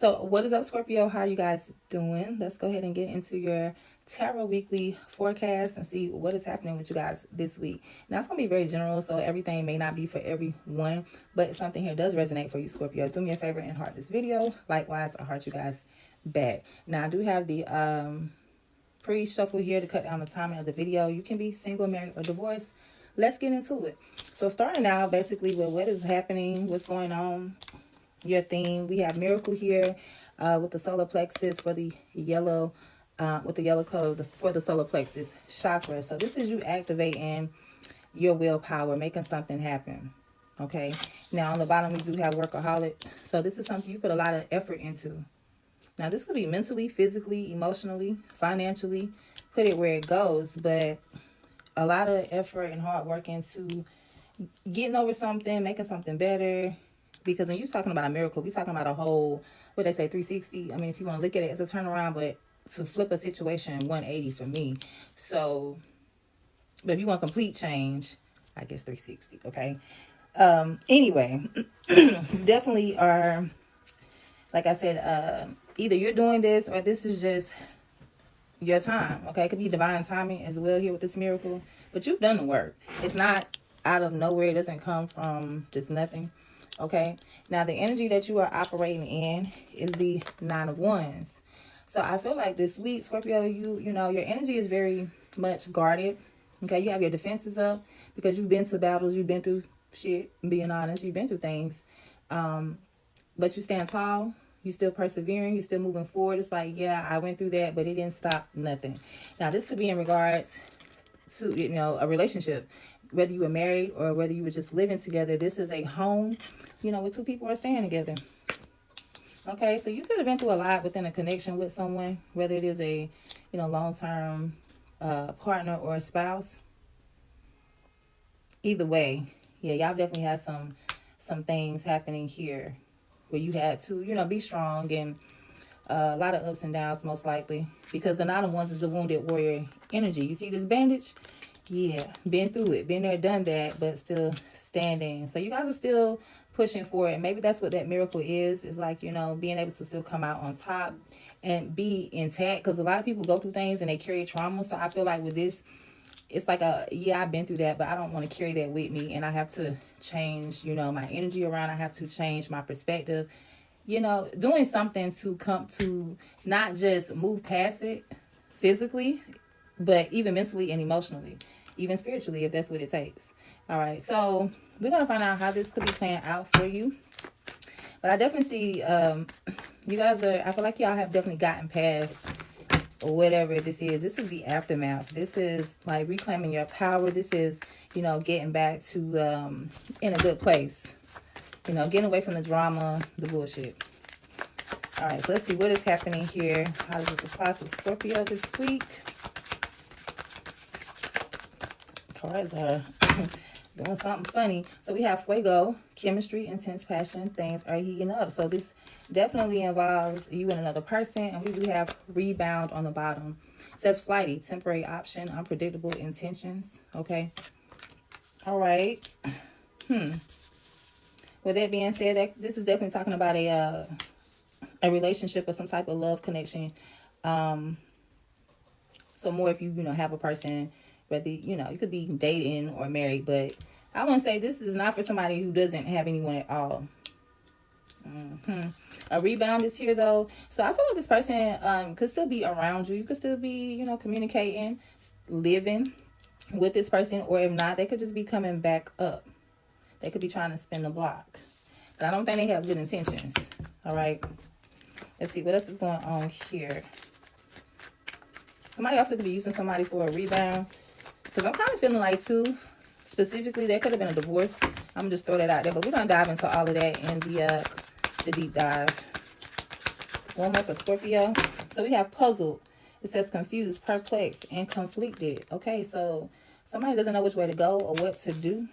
So what is up, Scorpio? How are you guys doing? Let's go ahead and get into your tarot weekly forecast and see what is happening with you guys this week. Now, it's going to be very general, so everything may not be for everyone, but something here does resonate for you, Scorpio. Do me a favor and heart this video. Likewise, I heart you guys back. Now, I do have the pre-shuffle here to cut down the timing of the video. You can be single, married, or divorced. Let's get into it. So starting out basically with what is happening, what's going on, your theme. We have miracle here with the solar plexus for the yellow, with the yellow color for the solar plexus chakra. So this is you activating your willpower, making something happen. Okay. Now on the bottom we do have workaholic. So this is something you put a lot of effort into. Now this could be mentally, physically, emotionally, financially. Put it where it goes, but a lot of effort and hard work into getting over something, making something better. Because when you're talking about a miracle, we're talking about a whole, what they say, 360. I mean, if you want to look at it as a turnaround, but to flip a situation 180 for me. So, but if you want complete change, I guess 360, okay? Anyway, definitely are, like I said, either you're doing this or this is just your time, okay? It could be divine timing as well here with this miracle. But you've done the work. It's not out of nowhere. It doesn't come from just nothing. Okay, now the energy that you are operating in is the Nine of Wands. So I feel like this week, Scorpio, you know, your energy is very much guarded. Okay, you have your defenses up because you've been to battles, you've been through shit, being honest, you've been through things. But you stand tall, you still persevering, you still moving forward. It's like, yeah, I went through that, but it didn't stop nothing. Now, this could be in regards to, you know, a relationship. Whether you were married or whether you were just living together, this is a home, you know, where two people are staying together. Okay, so you could have been through a lot within a connection with someone, whether it is a, you know, long-term partner or a spouse. Either way, yeah, y'all definitely had some things happening here where you had to, you know, be strong and a lot of ups and downs most likely. Because the Nine of Wands is the wounded warrior energy. You see this bandage? Yeah, been through it, been there, done that, but still standing. So you guys are still pushing for it. Maybe that's what that miracle is like, you know, being able to still come out on top and be intact. Because a lot of people go through things and they carry trauma. So I feel like with this, it's like yeah, I've been through that, but I don't want to carry that with me. And I have to change, you know, my energy around. I have to change my perspective. You know, doing something to come to not just move past it physically, but even mentally and emotionally, even spiritually, if that's what it takes. All right, so we're going to find out how this could be playing out for you. But I definitely see you guys are, I feel like y'all have definitely gotten past whatever this is. This is the aftermath. This is like reclaiming your power. This is, you know, getting back to in a good place. You know, getting away from the drama, the bullshit. All right, so let's see what is happening here. How does this apply to Scorpio this week? Cards are doing something funny. So we have fuego, chemistry, intense passion. Things are heating up. So this definitely involves you and another person. And we do have rebound on the bottom. It says flighty, temporary option, unpredictable intentions. Okay. All right. With that being said, this is definitely talking about a relationship or some type of love connection. So more if you know, have a person, whether, you know, you could be dating or married, but I want to say this is not for somebody who doesn't have anyone at all. A rebound is here though. So I feel like this person could still be around you. You could still be, you know, communicating, living with this person, or if not, they could just be coming back up. They could be trying to spin the block. But I don't think they have good intentions. All right. Let's see what else is going on here. Somebody also could be using somebody for a rebound. Because I'm kind of feeling like, too, specifically, there could have been a divorce. I'm going to just throw that out there. But we're going to dive into all of that in the deep dive. One more for Scorpio. So we have puzzled. It says confused, perplexed, and conflicted. Okay, so somebody doesn't know which way to go or what to do.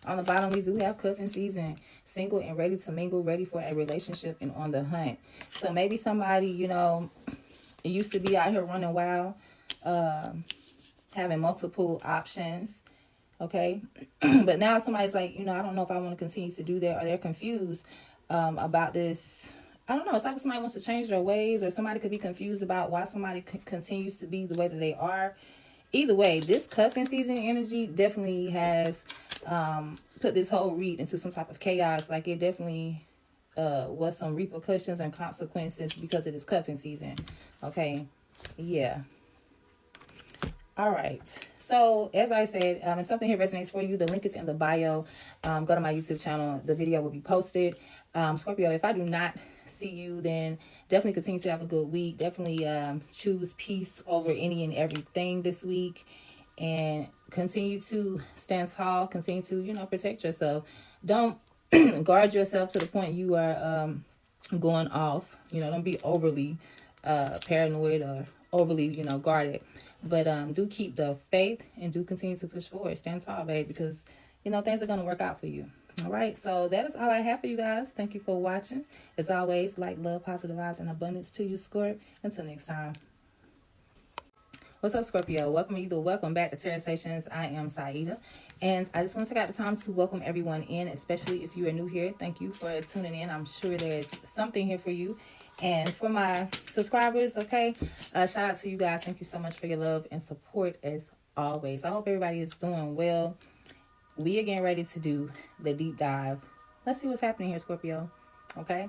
On the bottom, we do have cuffing season, single and ready to mingle, ready for a relationship and on the hunt. So maybe somebody, you know, used to be out here running wild, having multiple options, okay? But now somebody's like, you know, I don't know if I want to continue to do that, or they're confused about this I don't know. It's like somebody wants to change their ways, or somebody could be confused about why somebody continues to be the way that they are. Either way, this cuffing season energy definitely has put this whole read into some type of chaos. Like it definitely was some repercussions and consequences because of this cuffing season. Okay, yeah. All right. So as I said, if something here resonates for you, the link is in the bio. Go to my YouTube channel. The video will be posted. Scorpio, if I do not see you, then definitely continue to have a good week. Definitely choose peace over any and everything this week. And continue to stand tall. Continue to, protect yourself. Don't guard yourself to the point you are going off. Don't be overly paranoid or overly, guarded. But do keep the faith and do continue to push forward. Stand tall, babe, because, things are going to work out for you. All right, so that is all I have for you guys. Thank you for watching. As always, like, love, positive vibes, and abundance to you, Scorp. Until next time. What's up, Scorpio? Welcome back to TarotSaytions. I am Saida, and I just want to take out the time to welcome everyone in, especially if you are new here. Thank you for tuning in. I'm sure there's something here for you. And for my subscribers, okay, shout out to you guys. Thank you so much for your love and support as always. I hope everybody is doing well. We are getting ready to do the deep dive. Let's see what's happening here, Scorpio. Okay.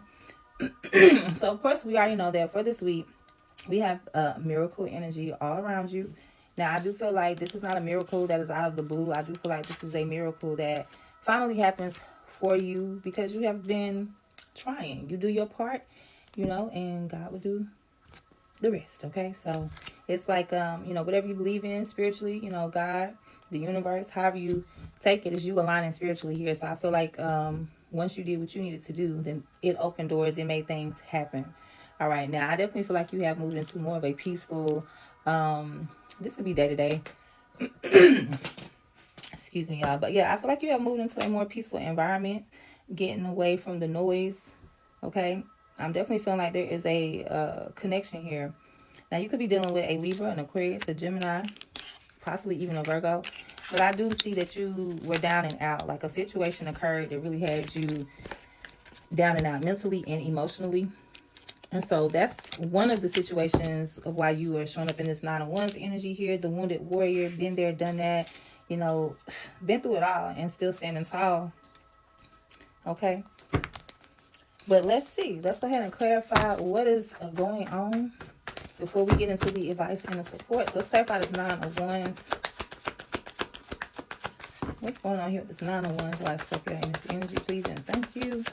So, of course, we already know that for this week, we have miracle energy all around you. Now, I do feel like this is not a miracle that is out of the blue. I do feel like this is a miracle that finally happens for you because you have been trying. You do your part, and God will do the rest, okay? So it's like, whatever you believe in spiritually, God, the universe, however you take it, is you aligning spiritually here. So I feel like once you did what you needed to do, then it opened doors, it made things happen. All right, now I definitely feel like you have moved into more of a peaceful, this could be day-to-day. Excuse me, y'all. But yeah, I feel like you have moved into a more peaceful environment, getting away from the noise, okay? I'm definitely feeling like there is a connection here. Now, you could be dealing with a Libra, an Aquarius, a Gemini, possibly even a Virgo. But I do see that you were down and out. Like a situation occurred that really had you down and out mentally and emotionally. And so that's one of the situations of why you are showing up in this Nine of Wands energy here. The wounded warrior, been there, done that. Been through it all and still standing tall. Okay. But let's see. Let's go ahead and clarify what is going on before we get into the advice and the support. So let's clarify this Nine of Wands. What's going on here with this Nine of Wands? Why Scorpio in this energy, please and thank you.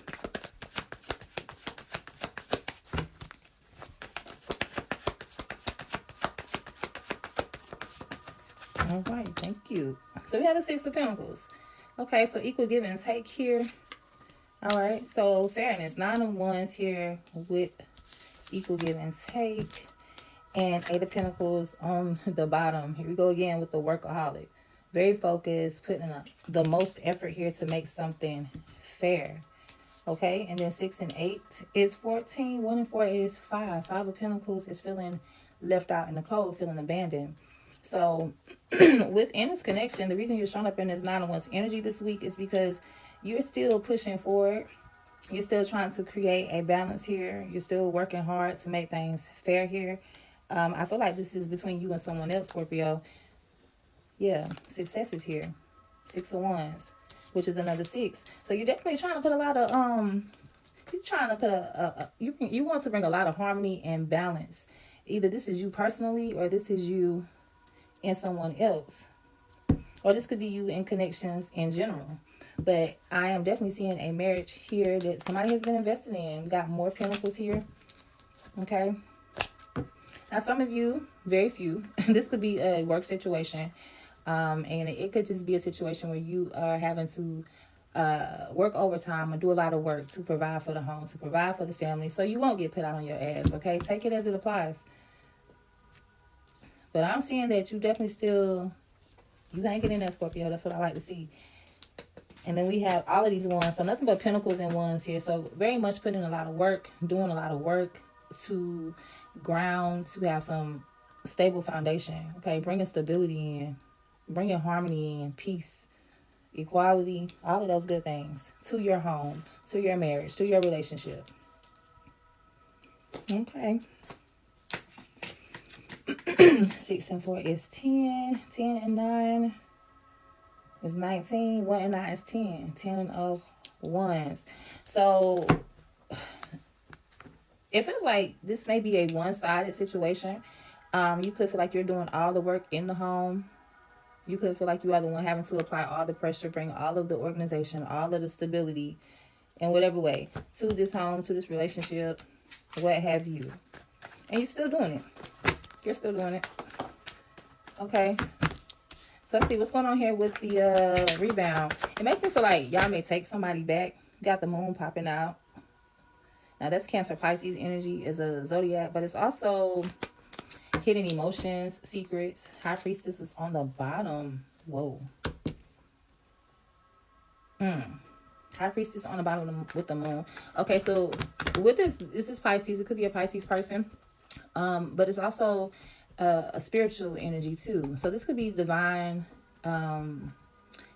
All right, thank you. So we have the Six of Pentacles. Okay, so equal give and take here. All right, so fairness. Nine of Wands here with equal give and take. And Eight of Pentacles on the bottom. Here we go again with the workaholic. Very focused, putting in the most effort here to make something fair. Okay, and then 6 and 8 is 14. 1 and 4 is 5. 5 of Pentacles is feeling left out in the cold, feeling abandoned. So within this connection, the reason you're showing up in this Nine of Wands energy this week is because you're still pushing forward. You're still trying to create a balance here. You're still working hard to make things fair here. I feel like this is between you and someone else, Scorpio. Yeah, success is here. 6 of Wands, which is another 6. So you're definitely trying to put a lot of you're trying to put you want to bring a lot of harmony and balance. Either this is you personally, or this is you and someone else, or this could be you in connections in general. But I am definitely seeing a marriage here that somebody has been invested in. We got more Pentacles here. Okay. Now, some of you, very few, this could be a work situation. And it could just be a situation where you are having to work overtime or do a lot of work to provide for the home, to provide for the family. So you won't get put out on your ass, okay? Take it as it applies. But I'm seeing that you definitely still, you hanging in there, Scorpio. That's what I like to see. And then we have all of these ones. So nothing but Pentacles and Wands here. So very much putting a lot of work, doing a lot of work to ground, to have some stable foundation, okay? Bringing stability in, bringing harmony in, peace, equality, all of those good things to your home, to your marriage, to your relationship. Okay. 6 and 4 is 10. 10 and 9 is 19. 1 and 9 is 10. 10 of wands. So it feels like this may be a one-sided situation. You could feel like you're doing all the work in the home. You could feel like you are the one having to apply all the pressure, bring all of the organization, all of the stability in whatever way to this home, to this relationship, what have you. And you're still doing it. You're still doing it. Okay. So let's see what's going on here with the rebound. It makes me feel like y'all may take somebody back. You got the moon popping out. Now that's Cancer Pisces energy is a zodiac, but it's also hidden emotions, secrets. High Priestess is on the bottom. Whoa. High Priestess on the bottom with the moon. Okay, so with this is Pisces. It could be a Pisces person. But it's also a spiritual energy too. So this could be divine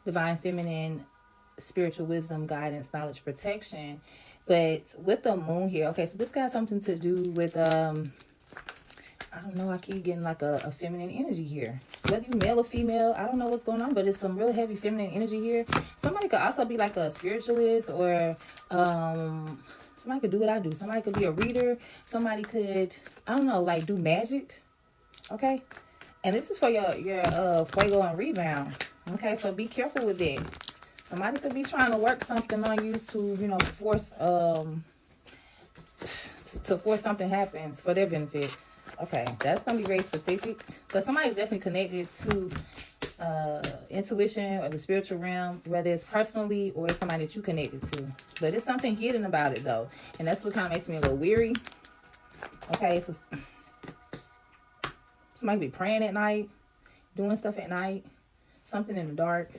feminine, spiritual wisdom, guidance, knowledge, protection. But with the moon here, okay, so this got something to do with I don't know, I keep getting like a feminine energy here. Whether you male or female, I don't know what's going on, but it's some real heavy feminine energy here. Somebody could also be like a spiritualist, or somebody could do what I do. Somebody could be a reader. Somebody could, I don't know, like do magic. Okay? And this is for your fuego and rebound. Okay, so be careful with that. Somebody could be trying to work something on you to, you know, force to force something happens for their benefit. Okay, that's going to be very specific. But somebody's definitely connected to intuition or the spiritual realm, whether it's personally or it's somebody that you connected to. But it's something hidden about it, though. And that's what kind of makes me a little weary. Okay, so somebody be praying at night, doing stuff at night, something in the dark,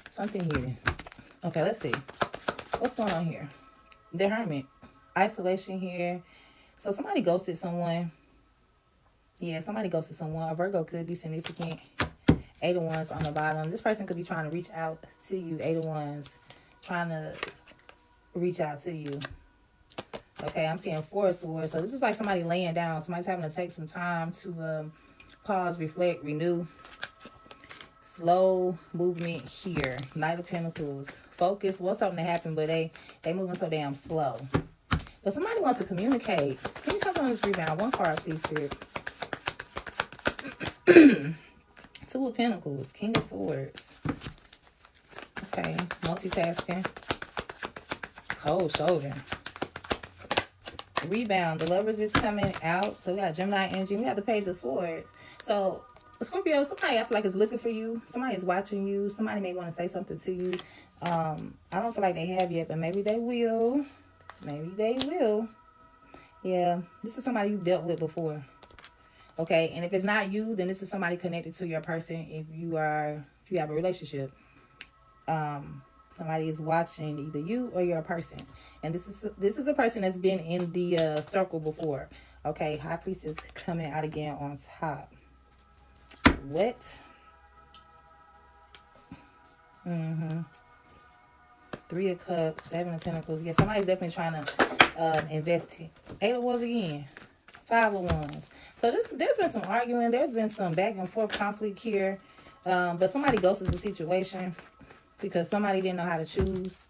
something hidden. Okay, let's see. What's going on here? The Hermit. Isolation here. So somebody ghosted someone. Yeah, somebody ghosted someone. A Virgo could be significant. 8 of Wands on the bottom. This person could be trying to reach out to you. 8 of Wands. Trying to reach out to you. Okay, I'm seeing 4 of Swords. So this is like somebody laying down. Somebody's having to take some time to pause, reflect, renew. Slow movement here. Knight of Pentacles. Focus. Want something to happen, but they moving so damn slow. But somebody wants to communicate. Give me something on this rebound. One card, please, Spirit. 2 of Pentacles. King of Swords. Okay. Multitasking. Cold shoulder. Rebound. The Lovers is coming out. So we got Gemini energy. We got the Page of Swords. So Scorpio, somebody I feel like is looking for you. Somebody is watching you. Somebody may want to say something to you. I don't feel like they have yet, but maybe they will. Maybe they will. Yeah, this is somebody you dealt with before. Okay, and if it's not you, then this is somebody connected to your person. If you have a relationship, somebody is watching either you or your person, and this is a person that's been in the circle before. Okay, High Priestess coming out again on top. What? 3 of Cups, 7 of Pentacles. Yeah, somebody's definitely trying to invest. 8 of Wands again. 5 of Wands. So there's been some arguing. There's been some back and forth conflict here. But somebody ghosted the situation because somebody didn't know how to choose.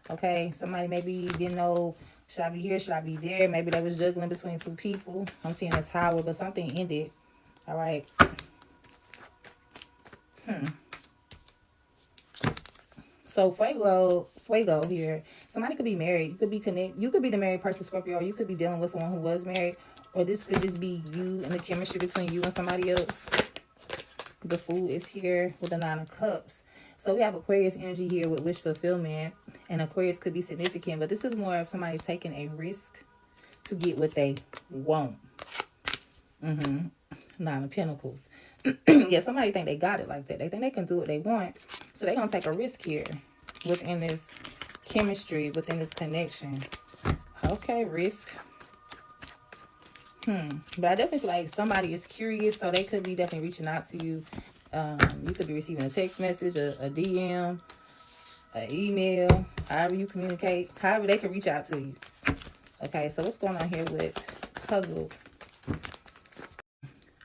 Okay, somebody maybe didn't know, should I be here, should I be there? Maybe they was juggling between 2 people. I'm seeing a tower, but something ended. All right. So fuego here. Somebody could be married. You could be You could be the married person, Scorpio. Or you could be dealing with someone who was married, or this could just be you and the chemistry between you and somebody else. The Fool is here with the 9 of Cups. So we have Aquarius energy here with wish fulfillment, and Aquarius could be significant, but this is more of somebody taking a risk to get what they want. 9 of Pentacles. Yeah, somebody think they got it like that. They think they can do what they want. So they're going to take a risk here within this chemistry, within this connection. Okay, risk. But I definitely feel like somebody is curious, so they could be definitely reaching out to you. You could be receiving a text message, a DM, an email, however you communicate, however they can reach out to you. Okay, so what's going on here with puzzle?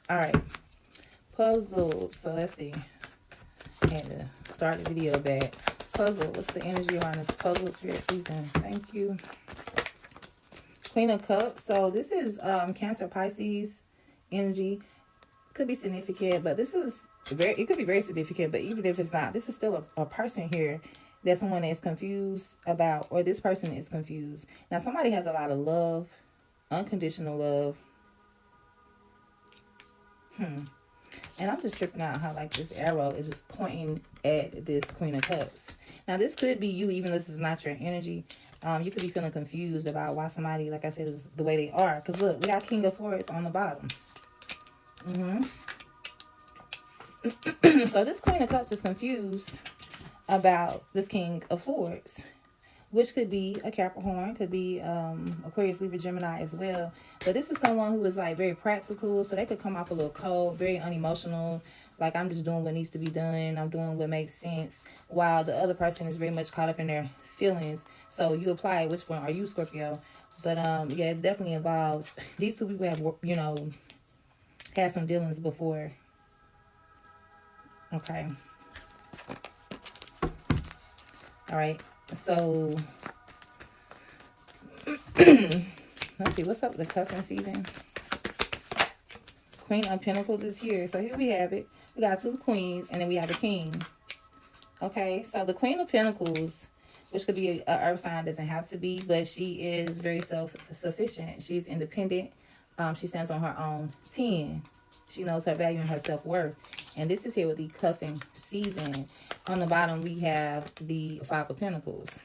All right, puzzle. So let's see. I had to start the video back. Puzzle. What's the energy around this puzzle? Spirit, please, and thank you. Queen of Cups. So this is Cancer, Pisces energy. Could be significant, but this is very, it could be very significant, but even if it's not, this is still a person here that someone is confused about, or this person is confused. Now, somebody has a lot of love, unconditional love. And I'm just tripping out how like this arrow is just pointing at this Queen of Cups. Now, this could be you, even though this is not your energy. You could be feeling confused about why somebody, like I said, is the way they are. Because look, we got King of Swords on the bottom. So this Queen of Cups is confused about this King of Swords, which could be a Capricorn, could be Aquarius, Libra, Gemini as well. But this is someone who is like very practical, so they could come off a little cold, very unemotional, like I'm just doing what needs to be done, I'm doing what makes sense, while the other person is very much caught up in their feelings. So you apply which one are you, Scorpio? But yeah, it definitely involves, these two people have, you know, had some dealings before. Okay. All right. So let's see, what's up with the cuffing season? Queen of Pentacles is here. So here we have it. We got two queens, and then we have a king. Okay, so the Queen of Pentacles, which could be an earth sign, doesn't have to be, but she is very self-sufficient. She's independent. She stands on her own 10. She knows her value and her self-worth. And this is here with the cuffing season. On the bottom, we have the Five of Pentacles.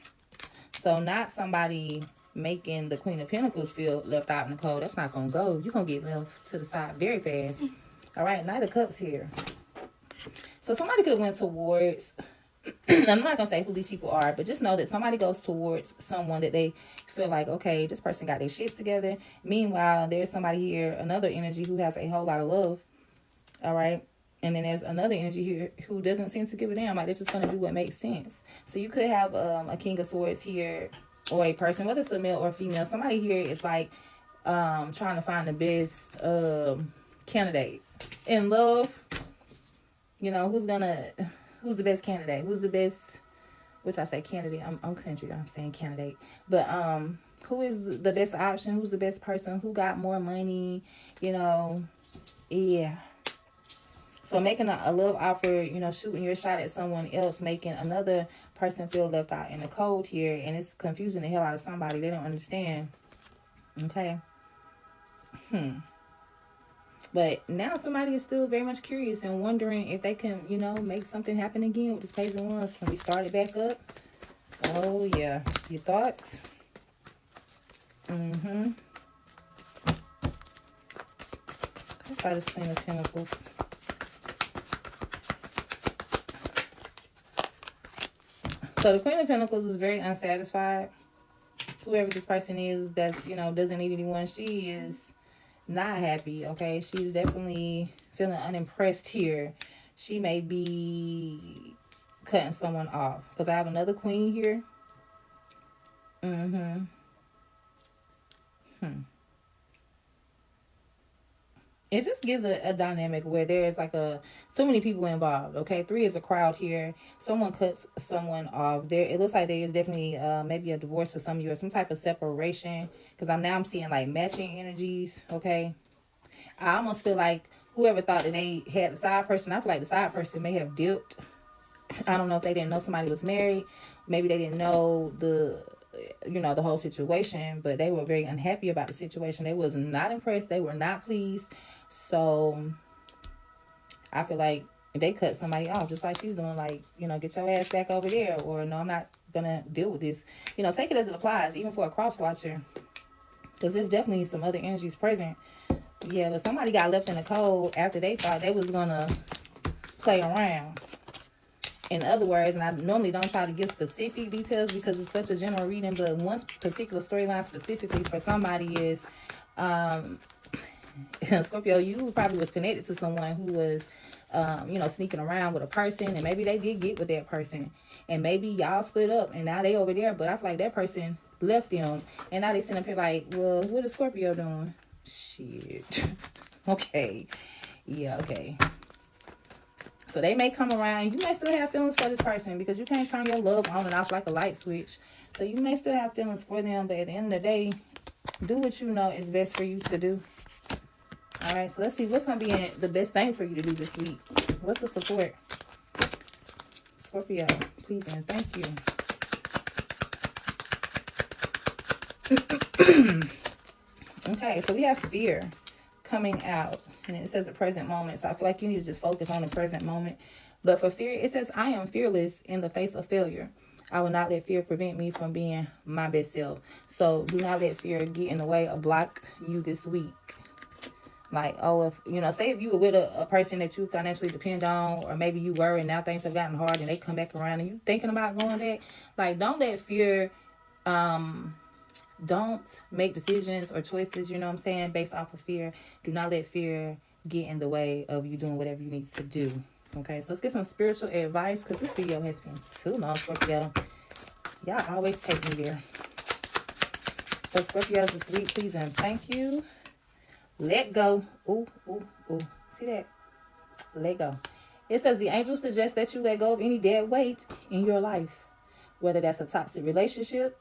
So not somebody making the Queen of Pentacles feel left out in the cold. That's not going to go. You're going to get left to the side very fast. All right, Knight of Cups here. So somebody could have went towards, I'm not going to say who these people are, but just know that somebody goes towards someone that they feel like, okay, this person got their shit together. Meanwhile, there's somebody here, another energy who has a whole lot of love. All right. And then there's another energy here who doesn't seem to give a damn. Like, they're just going to do what makes sense. So you could have a King of Swords here, or a person, whether it's a male or female. Somebody here is like trying to find the best candidate. In love, you know, who's the best candidate? Who's the best, which I say candidate. I'm country. I'm saying candidate. But who is the best option? Who's the best person? Who got more money? You know, yeah. So making a love offer, you know, shooting your shot at someone else, making another person feel left out in the cold here. And it's confusing the hell out of somebody. They don't understand. Okay. But now somebody is still very much curious and wondering if they can, you know, make something happen again with this Page of Wands. Can we start it back up? Oh, yeah. Your thoughts? Let's try this Queen of Pentacles. So the Queen of Pentacles is very unsatisfied. Whoever this person is that's, you know, doesn't need anyone, she is not happy, okay? She's definitely feeling unimpressed here. She may be cutting someone off. Because I have another queen here. It just gives a dynamic where there's like so many people involved. Okay, 3 is a crowd here. Someone cuts someone off. There, it looks like there is definitely maybe a divorce for some of you, or some type of separation. Because I'm seeing like matching energies. Okay, I almost feel like whoever thought that they had a side person, I feel like the side person may have dipped. I don't know if they didn't know somebody was married. Maybe they didn't know the whole situation, but they were very unhappy about the situation. They was not impressed. They were not pleased. So I feel like they cut somebody off, just like she's doing, like, you know, get your ass back over there, or no, I'm not gonna deal with this. You know, take it as it applies, even for a cross watcher, because there's definitely some other energies present. Yeah, but somebody got left in the cold after they thought they was gonna play around. In other words, and I normally don't try to give specific details because it's such a general reading, but one particular storyline specifically for somebody is Scorpio, you probably was connected to someone who was sneaking around with a person, and maybe they did get with that person, and maybe y'all split up and now they over there, but I feel like that person left them. And now they sitting up here like, well, what is Scorpio doing? Shit. Okay. Yeah, okay. So they may come around. You may still have feelings for this person because you can't turn your love on and off like a light switch. So you may still have feelings for them, but at the end of the day, do what you know is best for you to do. All right, so let's see what's going to be the best thing for you to do this week. What's the support? Scorpio, please and thank you. Okay, so we have fear coming out, and it says the present moment. So I feel like you need to just focus on the present moment. But for fear, it says, I am fearless in the face of failure. I will not let fear prevent me from being my best self. So do not let fear get in the way or block you this week. Like, oh, if, you know, say if you were with a person that you financially depend on, or maybe you were and now things have gotten hard and they come back around and you thinking about going back. Like, don't let fear, don't make decisions or choices, you know what I'm saying, based off of fear. Do not let fear get in the way of you doing whatever you need to do. Okay, so let's get some spiritual advice because this video has been too long, Scorpio. Y'all always take me there. So Scorpios this week, please and thank you. Let go. Ooh, ooh, ooh. See that? Let go. It says the angels suggest that you let go of any dead weight in your life. Whether that's a toxic relationship,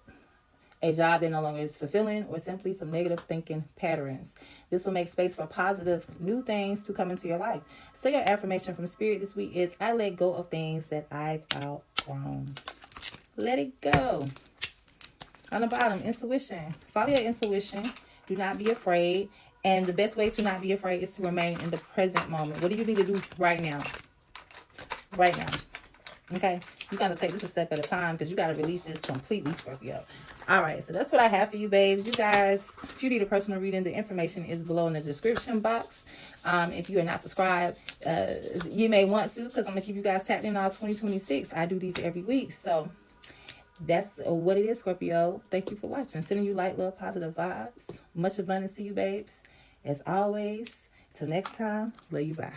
a job that no longer is fulfilling, or simply some negative thinking patterns. This will make space for positive new things to come into your life. So your affirmation from Spirit this week is, I let go of things that I've outgrown. Let it go. On the bottom, intuition. Follow your intuition. Do not be afraid. And the best way to not be afraid is to remain in the present moment. What do you need to do right now? Right now. Okay? You got to take this a step at a time because you got to release this completely, Scorpio. All right, so that's what I have for you, babes. You guys, if you need a personal reading, the information is below in the description box. If you are not subscribed, you may want to because I'm going to keep you guys tapped in all 2026. I do these every week, so that's what it is, Scorpio. Thank you for watching. Sending you light, love, positive vibes. Much abundance to you, babes. As always, till next time, love you, bye.